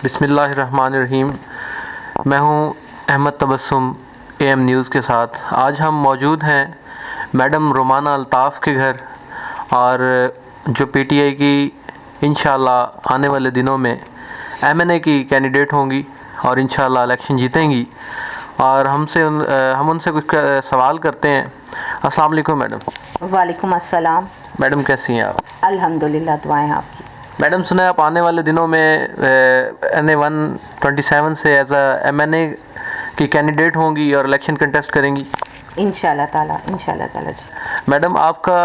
बिस्मिल्लाहिर्रहमानिर्रहीम। मैं हूं अहमद तबस्सुम AM न्यूज़ के साथ। आज हम मौजूद हैं मैडम रोमाना अल्ताफ़ के घर, और जो PTI की इंशाअल्लाह आने वाले दिनों में MNA की कैंडिडेट होंगी और इंशाअल्लाह इलेक्शन जीतेंगी, और हम उनसे कुछ सवाल करते हैं। अस्सलाम वालेकुम मैडम। वालेकुम अस्सलाम। मैडम कैसी हैं आप? अल्हम्दुलिल्लाह, दुआएं आपकी। मैडम, सुना है आप आने वाले दिनों में NA 127 से एज MNA की कैंडिडेट होंगी और इलेक्शन कंटेस्ट करेंगी। इंशाल्लाह ताला जी। मैडम, आपका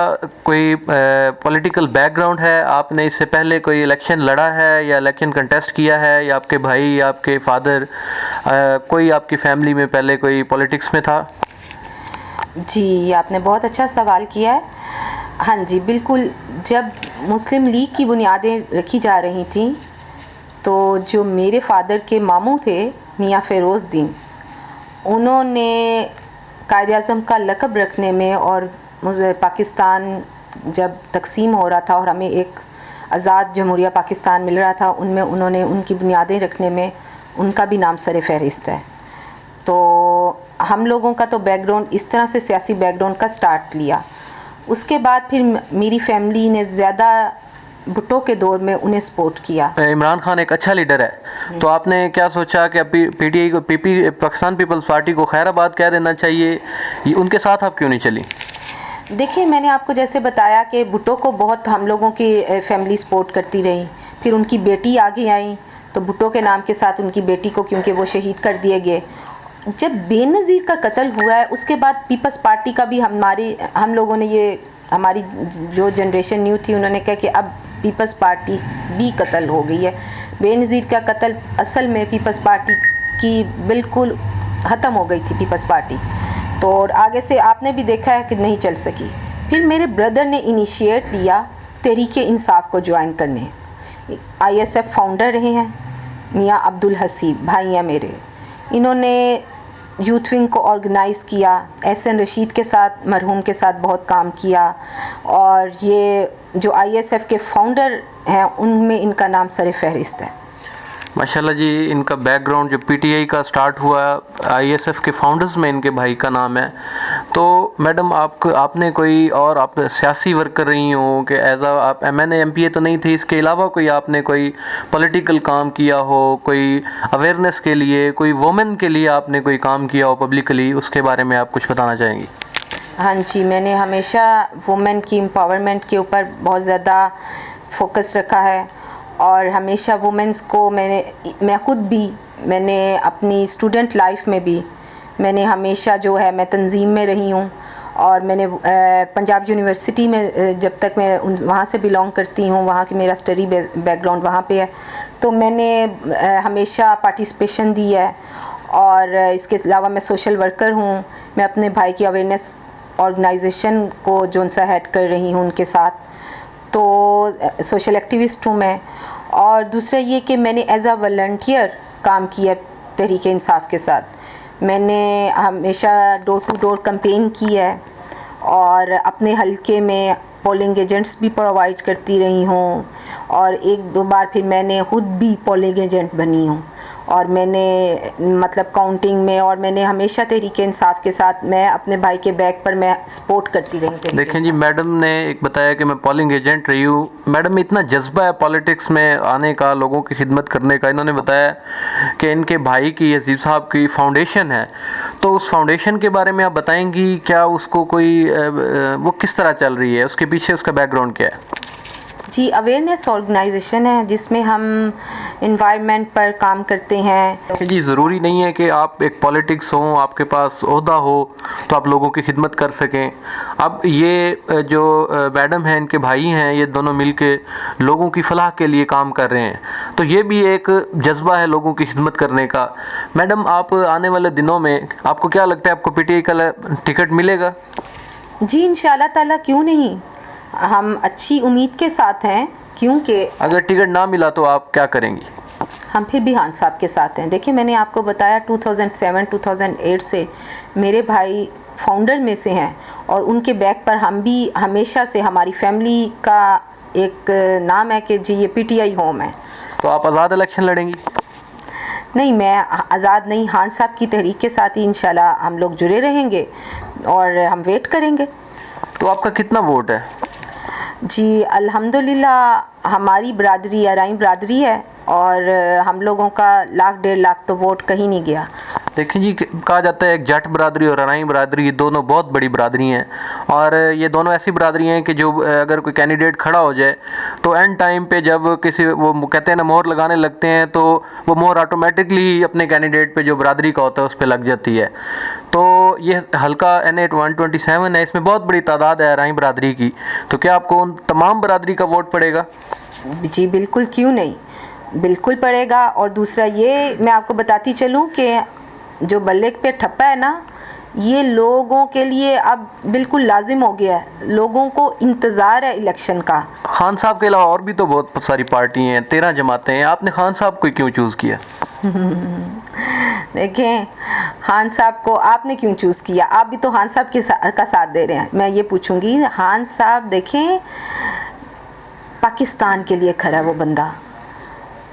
कोई पॉलिटिकल बैकग्राउंड है? आपने इससे पहले कोई इलेक्शन लड़ा है या इलेक्शन कंटेस्ट किया है, या आपके भाई या आपके फादर कोई आपकी फैमिली में पहले कोई पॉलिटिक्स में था? जी, आपने बहुत अच्छा सवाल किया है। हाँ जी, बिल्कुल। जब मुस्लिम लीग की बुनियादें रखी जा रही थी, तो जो मेरे फादर के मामू थे मियाँ फ़िरोज़द्दीन, उन्होंने कायद-ए-आज़म का लक़ब रखने में और मुझे पाकिस्तान जब तक़सीम हो रहा था और हमें एक आज़ाद जमहूरिया पाकिस्तान मिल रहा था, उनमें उन्होंने उनकी बुनियादें रखने में उनका भी नाम सर फ़हरिस्त है। तो हम लोगों का तो बैकग्राउंड इस तरह से सियासी बैकग्राउंड का स्टार्ट लिया। उसके बाद फिर मेरी फैमिली ने ज़्यादा भुट्टो के दौर में उन्हें सपोर्ट किया। इमरान खान एक अच्छा लीडर है, तो आपने क्या सोचा कि PTI को पाकिस्तान पीपल्स पार्टी को खैराबाद कह देना चाहिए, उनके साथ आप क्यों नहीं चली? देखिए, मैंने आपको जैसे बताया कि भुट्टो को बहुत हम लोगों की फैमिली सपोर्ट करती रही। फिर उनकी बेटी आगे आई, तो भुट्टो के नाम के साथ उनकी बेटी को, क्योंकि वो शहीद कर दिए गए। जब बेनज़ीर का कत्ल हुआ है, उसके बाद पीपल्स पार्टी का भी हम लोगों ने, ये हमारी जो जनरेशन न्यू थी, उन्होंने कहा कि अब पीपल्स पार्टी भी कत्ल हो गई है। बेनज़ीर का कत्ल असल में पीपल्स पार्टी की बिल्कुल ख़त्म हो गई थी पीपल्स पार्टी, तो आगे से आपने भी देखा है कि नहीं चल सकी। फिर मेरे ब्रदर ने इनिशिएट लिया तहरीक इंसाफ को ज्वाइन करने। ISF फाउंडर रहे हैं मियाँ अब्दुल हसीब, भाई हैं मेरे। इन्होंने यूथ विंग को ऑर्गेनाइज़ किया, SN रशीद के साथ, मरहूम के साथ बहुत काम किया, और ये जो ISF के फाउंडर हैं उनमें इनका नाम सर फ़हरिस्त है। माशाल्लाह जी, इनका बैकग्राउंड जो PTI का स्टार्ट हुआ, ISF के फाउंडर्स में इनके भाई का नाम है। तो मैडम, आपने कोई और आप सियासी वर्क कर रही हो कि आप MNA MPA तो नहीं थे, इसके अलावा कोई आपने कोई पॉलिटिकल काम किया हो, कोई अवेयरनेस के लिए, कोई वुमेन के लिए आपने कोई काम किया हो पब्लिकली, उसके बारे में आप कुछ बताना चाहेंगी? हाँ जी, मैंने हमेशा वुमेन की एम्पावरमेंट के ऊपर बहुत ज़्यादा फोकस रखा है, और हमेशा वुमेन्स को मैं ख़ुद भी, मैंने अपनी स्टूडेंट लाइफ में भी, मैंने हमेशा जो है, मैं तंजीम में रही हूँ, और मैंने पंजाब यूनिवर्सिटी में, जब तक मैं वहाँ से बिलोंग करती हूँ, वहाँ की मेरा स्टडी बैकग्राउंड वहाँ पे है, तो मैंने हमेशा पार्टिसिपेशन दी है। और इसके अलावा मैं सोशल वर्कर हूँ। मैं अपने भाई की अवेयरनेस ऑर्गेनाइजेशन को जो उनसा हेड कर रही हूँ उनके साथ, तो सोशल एक्टिविस्ट हूँ मैं। और दूसरा ये कि मैंने एज अ वॉलंटियर काम किया तहरीक इंसाफ के साथ। मैंने हमेशा डोर टू डोर कैंपेन की है, और अपने हलके में पोलिंग एजेंट्स भी प्रोवाइड करती रही हूँ, और एक दो बार फिर मैंने ख़ुद भी पोलिंग एजेंट बनी हूँ, और मैंने मतलब काउंटिंग में, और मैंने हमेशा तहरीक इंसाफ के साथ, मैं अपने भाई के बैक पर मैं सपोर्ट करती रही। देखें जी, मैडम ने एक बताया कि मैं पोलिंग एजेंट रही हूँ। मैडम में इतना जज्बा है पॉलिटिक्स में आने का, लोगों की खिदमत करने का। इन्होंने बताया कि इनके भाई की, हसीब साहब की फाउंडेशन है, तो उस फाउंडेशन के बारे में आप बताएंगी क्या? उसको कोई वो किस तरह चल रही है, उसके पीछे उसका बैकग्राउंड क्या है? जी, अवेयरनेस ऑर्गेनाइजेशन है जिसमें हम इन्वायरमेंट पर काम करते हैं। जी, ज़रूरी नहीं है कि आप एक पॉलिटिक्स हो, आपके पास ओहदा हो तो आप लोगों की खिदमत कर सकें। अब ये जो मैडम हैं, इनके भाई हैं, ये दोनों मिलके लोगों की फलाह के लिए काम कर रहे हैं, तो ये भी एक जज्बा है लोगों की खिदमत करने का। मैडम, आप आने वाले दिनों में आपको क्या लगता है, आपको PTI का टिकट मिलेगा? जी, इंशाल्लाह ताला, क्यों नहीं। हम अच्छी उम्मीद के साथ हैं, क्योंकि अगर टिकट ना मिला तो आप क्या करेंगी? हम फिर भी खान साहब के साथ हैं। देखिए, मैंने आपको बताया 2007-2008 से मेरे भाई फाउंडर में से हैं, और उनके बैक पर हम भी हमेशा से, हमारी फैमिली का एक नाम है कि जी ये PTI होम है। तो आप आज़ाद इलेक्शन लड़ेंगी? नहीं, मैं आज़ाद नहीं, खान साहब की तहरीक के साथ ही इंशाल्लाह हम लोग जुड़े रहेंगे और हम वेट करेंगे। तो आपका कितना वोट है? जी अल्हम्दुलिल्लाह हमारी बरादरी अराइन बरादरी है और हम लोगों का 1,00,000-1.5 लाख तो वोट कहीं नहीं गया। देखिए जी, कहा जाता है एक जट बरादरी और अराई बरादरी, ये दोनों बहुत बड़ी बरादरी हैं और ये दोनों ऐसी बरादरी हैं कि जो अगर कोई कैंडिडेट खड़ा हो जाए तो एंड टाइम पे जब किसी वो कहते हैं ना मोहर लगाने लगते हैं, तो वो मोहर ऑटोमेटिकली ही अपने कैंडिडेट पे जो बरादरी का होता है उस पर लग जाती है। तो ये हल्का NA 127 है, इसमें बहुत बड़ी तादाद है अराई बरादरी की, तो क्या आपको उन तमाम बरादरी का वोट पड़ेगा? जी बिल्कुल, क्यों नहीं, बिल्कुल पड़ेगा। और दूसरा ये मैं आपको बताती चलूँ कि जो बल्ले पे ठप्पा है ना, ये लोगों के लिए अब बिल्कुल लाजिम हो गया है, लोगों को इंतज़ार है इलेक्शन का। खान साहब के अलावा और भी तो बहुत सारी पार्टी हैं, 13 जमातें हैं, आपने खान साहब को क्यों चूज़ किया? देखें, खान साहब को आपने क्यों चूज़ किया? आप भी तो खान साहब का साथ दे रहे हैं। मैं ये पूछूंगी, खान साहब देखें पाकिस्तान के लिए खड़ा है वो बंदा,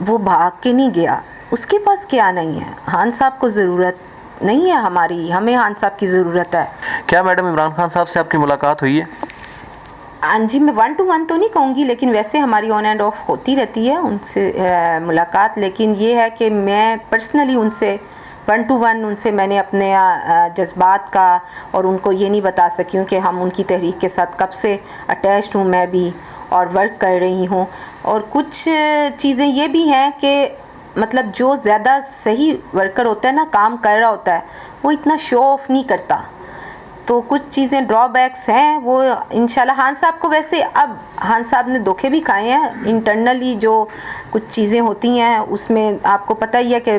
वो भाग के नहीं गया, उसके पास क्या नहीं है। खान साहब को ज़रूरत नहीं है हमारी, हमें खान साहब की ज़रूरत है। क्या मैडम इमरान खान साहब से आपकी मुलाकात हुई है? हाँ जी, मैं 1 to 1 तो नहीं कहूँगी, लेकिन वैसे हमारी ऑन एंड ऑफ होती रहती है उनसे मुलाकात। लेकिन ये है कि मैं पर्सनली उनसे 1 to 1 उनसे मैंने अपने जज्बात का और उनको ये नहीं बता सकी हूँ कि हम उनकी तहरीक के साथ कब से अटैच्ड हूँ मैं भी और वर्क कर रही हूँ। और कुछ चीज़ें ये भी हैं कि मतलब जो ज़्यादा सही वर्कर होता है ना, काम कर रहा होता है, वो इतना शो ऑफ नहीं करता। तो कुछ चीज़ें ड्रॉबैक्स हैं वो इंशाल्लाह। खान साहब को वैसे अब खान साहब ने धोखे भी खाए हैं इंटरनली, जो कुछ चीज़ें होती हैं उसमें आपको पता ही है कि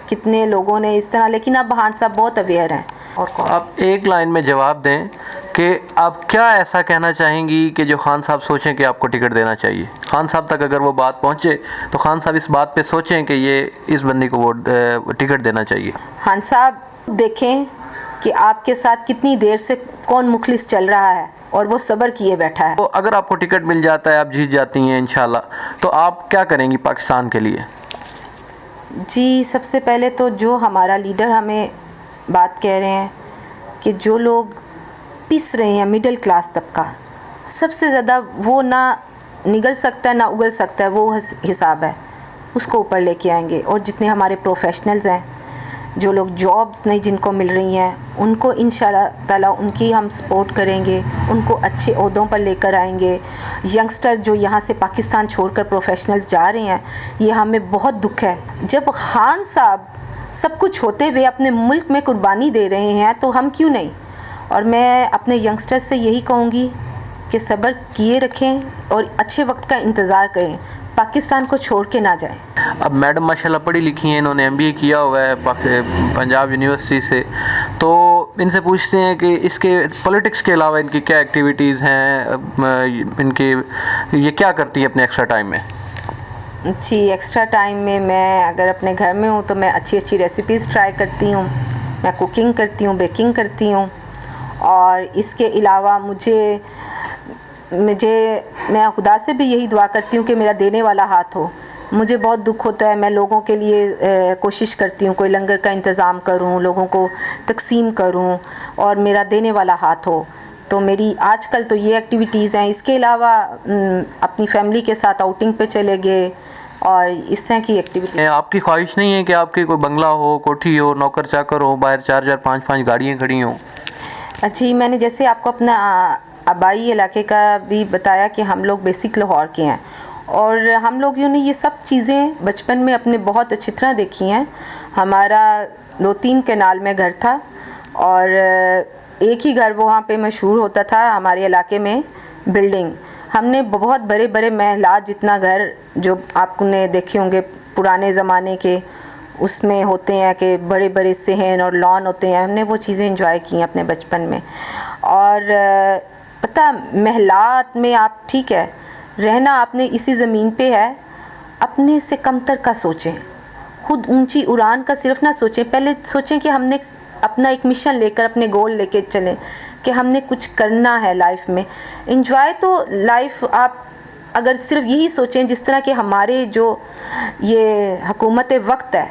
कितने लोगों ने इस तरह, लेकिन अब खान साहब बहुत अवेयर हैं। और आप एक लाइन में जवाब दें कि आप क्या ऐसा कहना चाहेंगी कि जो खान साहब सोचें कि आपको टिकट देना चाहिए? खान साहब तक अगर वो बात पहुंचे तो खान साहब इस बात पे सोचें कि ये इस बंदी को वोट टिकट देना चाहिए। खान साहब देखें कि आपके साथ कितनी देर से कौन मुखलिस चल रहा है और वो सब्र किए बैठा है। तो अगर आपको टिकट मिल जाता है, आप जीत जाती हैं इंशाल्लाह, तो आप क्या करेंगी पाकिस्तान के लिए? जी सबसे पहले तो जो हमारा लीडर हमें बात कह रहे हैं कि जो लोग पिस रहे हैं मिडिल क्लास तबका, सबसे ज़्यादा वो ना निगल सकता है ना उगल सकता है, वो हिसाब है, उसको ऊपर लेके आएंगे। और जितने हमारे प्रोफेशनल्स हैं, जो लोग जॉब्स नहीं जिनको मिल रही हैं, उनको इंशाल्लाह ताला उनकी हम सपोर्ट करेंगे, उनको अच्छे ओहदों पर लेकर आएंगे। यंगस्टर जो यहाँ से पाकिस्तान छोड़कर प्रोफेशनल्स जा रहे हैं, ये हमें बहुत दुख है। जब खान साहब सब कुछ होते हुए अपने मुल्क में कुर्बानी दे रहे हैं तो हम क्यों नहीं। और मैं अपने यंगस्टर्स से यही कहूँगी कि सब्र किए रखें और अच्छे वक्त का इंतज़ार करें, पाकिस्तान को छोड़ के ना जाएं। अब मैडम माशाल्लाह पढ़ी लिखी हैं, इन्होंने MBA किया हुआ है पंजाब यूनिवर्सिटी से, तो इनसे पूछते हैं कि इसके पॉलिटिक्स के अलावा इनकी क्या एक्टिविटीज़ हैं, इनके ये क्या करती है अपने एक्स्ट्रा टाइम में? जी एक्स्ट्रा टाइम में मैं अगर अपने घर में हूँ तो मैं अच्छी अच्छी रेसिपीज़ ट्राई करती हूँ, मैं कुकिंग करती हूँ, बेकिंग करती हूँ। और इसके अलावा मैं खुदा से भी यही दुआ करती हूँ कि मेरा देने वाला हाथ हो। मुझे बहुत दुख होता है, मैं लोगों के लिए कोशिश करती हूँ कोई लंगर का इंतज़ाम करूँ, लोगों को तकसीम करूँ और मेरा देने वाला हाथ हो। तो मेरी आजकल तो ये एक्टिविटीज़ हैं। इसके अलावा अपनी फैमिली के साथ आउटिंग पे चले गए और इस तरह की एक्टिविटी। आपकी ख्वाहिश नहीं है कि आपके कोई बंगला हो, कोठी हो, नौकर चाकर हो, बाहर 4-4 5-5 गाड़ियाँ खड़ी हों? जी मैंने जैसे आपको अपना आबाई इलाके का भी बताया कि हम लोग बेसिक लाहौर के हैं और हम लोगों ने ये सब चीज़ें बचपन में अपने बहुत अच्छी तरह देखी हैं। हमारा 2-3 कैनाल में घर था और एक ही घर वहाँ पे मशहूर होता था हमारे इलाके में, बिल्डिंग। हमने बहुत बड़े बड़े महलात जितना घर जो आपने देखे होंगे पुराने ज़माने के, उसमें होते हैं कि बड़े बड़े सहन और लॉन होते हैं, हमने वो चीज़ें एंजॉय की हैं अपने बचपन में। और पता महलात में आप ठीक है रहना, आपने इसी ज़मीन पे है, अपने से कमतर का सोचें, खुद ऊंची उड़ान का सिर्फ ना सोचें, पहले सोचें कि हमने अपना एक मिशन लेकर अपने गोल लेके चलें कि हमने कुछ करना है लाइफ में। एंजॉय तो लाइफ आप अगर सिर्फ यही सोचें जिस तरह के हमारे जो ये हुकूमत वक्त है,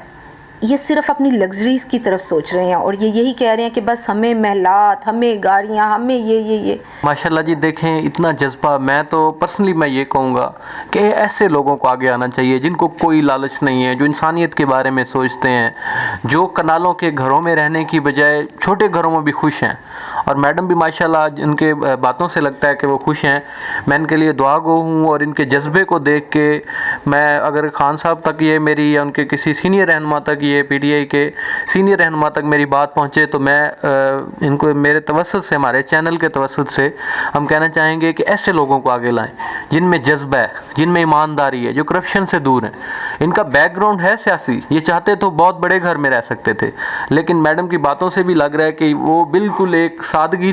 ये सिर्फ अपनी लग्जरी की तरफ सोच रहे हैं और ये यही कह रहे हैं कि बस हमें महलात, हमें गाड़ियाँ, हमें ये। माशाल्लाह जी, देखें इतना जज्बा। मैं तो पर्सनली मैं ये कहूँगा कि ऐसे लोगों को आगे आना चाहिए जिनको कोई लालच नहीं है, जो इंसानियत के बारे में सोचते हैं, जो कनालों के घरों में रहने की बजाय छोटे घरों में भी खुश हैं। और मैडम भी माशाल्लाह इनके बातों से लगता है कि वो खुश हैं। मैं इनके लिए दुआ गो हूँ और इनके जज्बे को देख के मैं, अगर खान साहब तक ये मेरी या उनके किसी सीनियर रहनुमा तक, ये पीटीआई के सीनियर रहनुमा तक मेरी बात पहुँचे, तो मैं इनको मेरे तवस्सुत से, हमारे चैनल के तवस्सुत से हम कहना चाहेंगे कि ऐसे लोगों को आगे लाएं जिनमें जज्बा है, जिनमें ईमानदारी है, जो करप्शन से दूर हैं। इनका बैकग्राउंड है सियासी, ये चाहते तो बहुत बड़े घर में रह सकते थे, लेकिन मैडम की बातों से भी लग रहा है कि वो बिल्कुल एक सादगी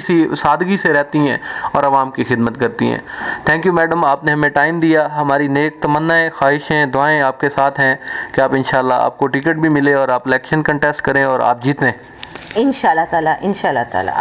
से रहती हैं और आवाम की खिदमत करती हैं। थैंक यू मैडम, आपने हमें टाइम दिया। हमारी नेक तमन्नाएं, ख्वाहिशें, दुआएं आपके साथ हैं कि आप इंशाल्लाह आपको टिकट भी मिले और आप इलेक्शन कंटेस्ट करें और आप जीतें। इंशाल्लाह ताला।